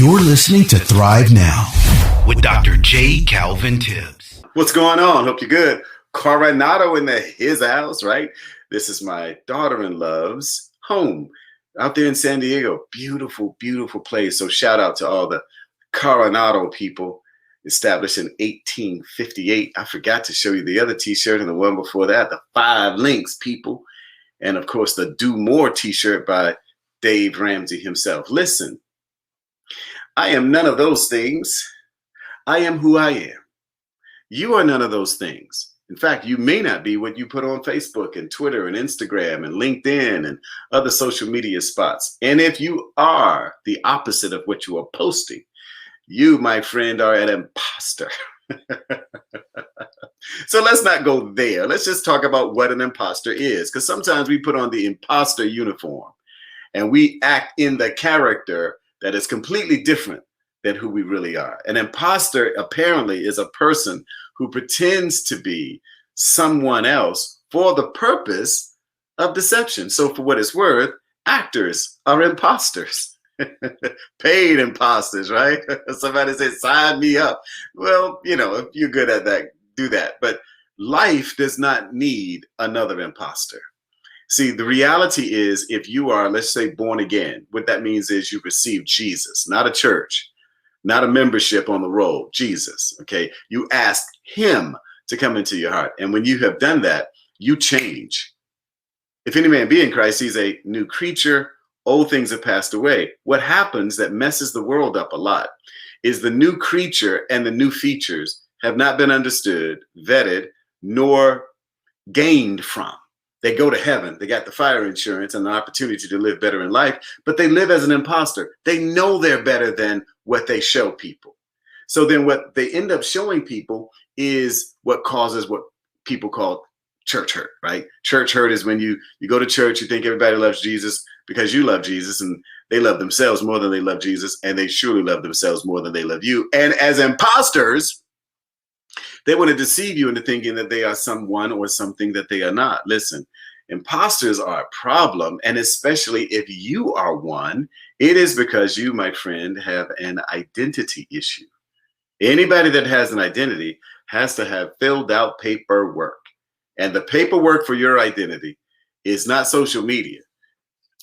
You're listening to Thrive Now with Dr. J. Calvin Tibbs. What's going on? Hope you're good. Coronado in his house, right? This is my daughter-in-law's home out there in San Diego. Beautiful, beautiful place. So shout out to all the Coronado people, established in 1858. I forgot to show you the other t-shirt and the one before that, the 5 links, people. And of course, the Do More t-shirt by Dave Ramsey himself. Listen, I am none of those things. I am who I am. You are none of those things. In fact, you may not be what you put on Facebook and Twitter and Instagram and LinkedIn and other social media spots. And if you are the opposite of what you are posting, you, my friend, are an imposter. So let's not go there. Let's just talk about what an imposter is, because sometimes we put on the imposter uniform and we act in the character that is completely different than who we really are. An imposter apparently is a person who pretends to be someone else for the purpose of deception. So for what it's worth, actors are imposters. Paid imposters, right? Somebody said, sign me up. Well, you know, if you're good at that, do that. But life does not need another imposter. See, the reality is, if you are, let's say, born again, what that means is you receive Jesus, not a church, not a membership on the roll, Jesus, okay? You ask him to come into your heart. And when you have done that, you change. If any man be in Christ, he's a new creature. Old things have passed away. What happens that messes the world up a lot is the new creature and the new features have not been understood, vetted, nor gained from. They go to heaven. They got the fire insurance and the opportunity to live better in life, but they live as an imposter. They know they're better than what they show people. So then what they end up showing people is what causes what people call church hurt, right? Church hurt is when you go to church, you think everybody loves Jesus because you love Jesus, and they love themselves more than they love Jesus, and they surely love themselves more than they love you. And as imposters, they want to deceive you into thinking that they are someone or something that they are not. Listen, imposters are a problem, and especially if you are one, it is because you, my friend, have an identity issue. Anybody that has an identity has to have filled out paperwork. And the paperwork for your identity is not social media.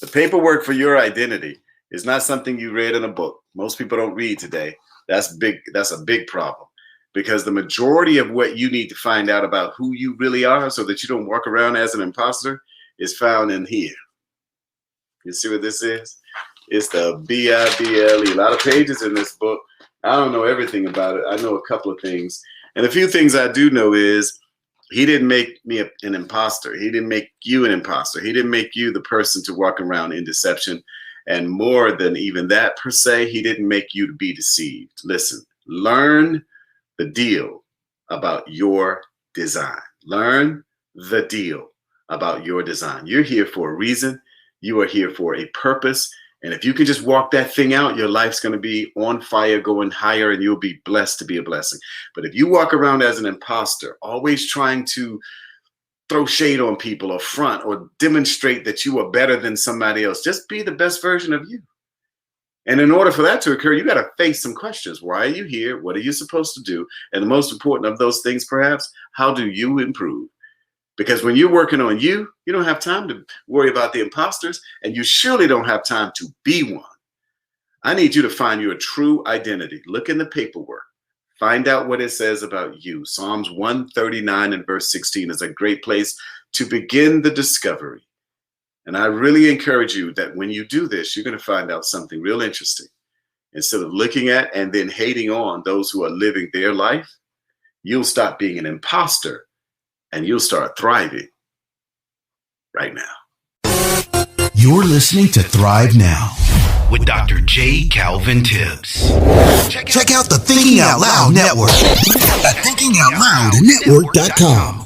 The paperwork for your identity is not something you read in a book. Most people don't read today. That's big. That's a big problem. Because the majority of what you need to find out about who you really are so that you don't walk around as an imposter is found in here. You see what this is? It's the BIBLE. A lot of pages in this book. I don't know everything about it. I know a couple of things. And a few things I do know is he didn't make me an imposter. He didn't make you an imposter. He didn't make you the person to walk around in deception. And more than even that per se, he didn't make you to be deceived. Listen, learn the deal about your design. Learn the deal about your design. You're here for a reason. You are here for a purpose. And if you can just walk that thing out, your life's going to be on fire, going higher, and you'll be blessed to be a blessing. But if you walk around as an imposter, always trying to throw shade on people or front or demonstrate that you are better than somebody else, just be the best version of you. And in order for that to occur, you got to face some questions. Why are you here? What are you supposed to do? And the most important of those things, perhaps, how do you improve? Because when you're working on you, you don't have time to worry about the imposters, and you surely don't have time to be one. I need you to find your true identity. Look in the paperwork. Find out what it says about you. Psalms 139 and verse 16 is a great place to begin the discovery. And I really encourage you that when you do this, you're going to find out something real interesting. Instead of looking at and then hating on those who are living their life, you'll stop being an imposter and you'll start thriving right now. You're listening to Thrive Now with Dr. J. Calvin Tibbs. Check out the Thinking Out Loud Network at thinkingoutloudnetwork.com.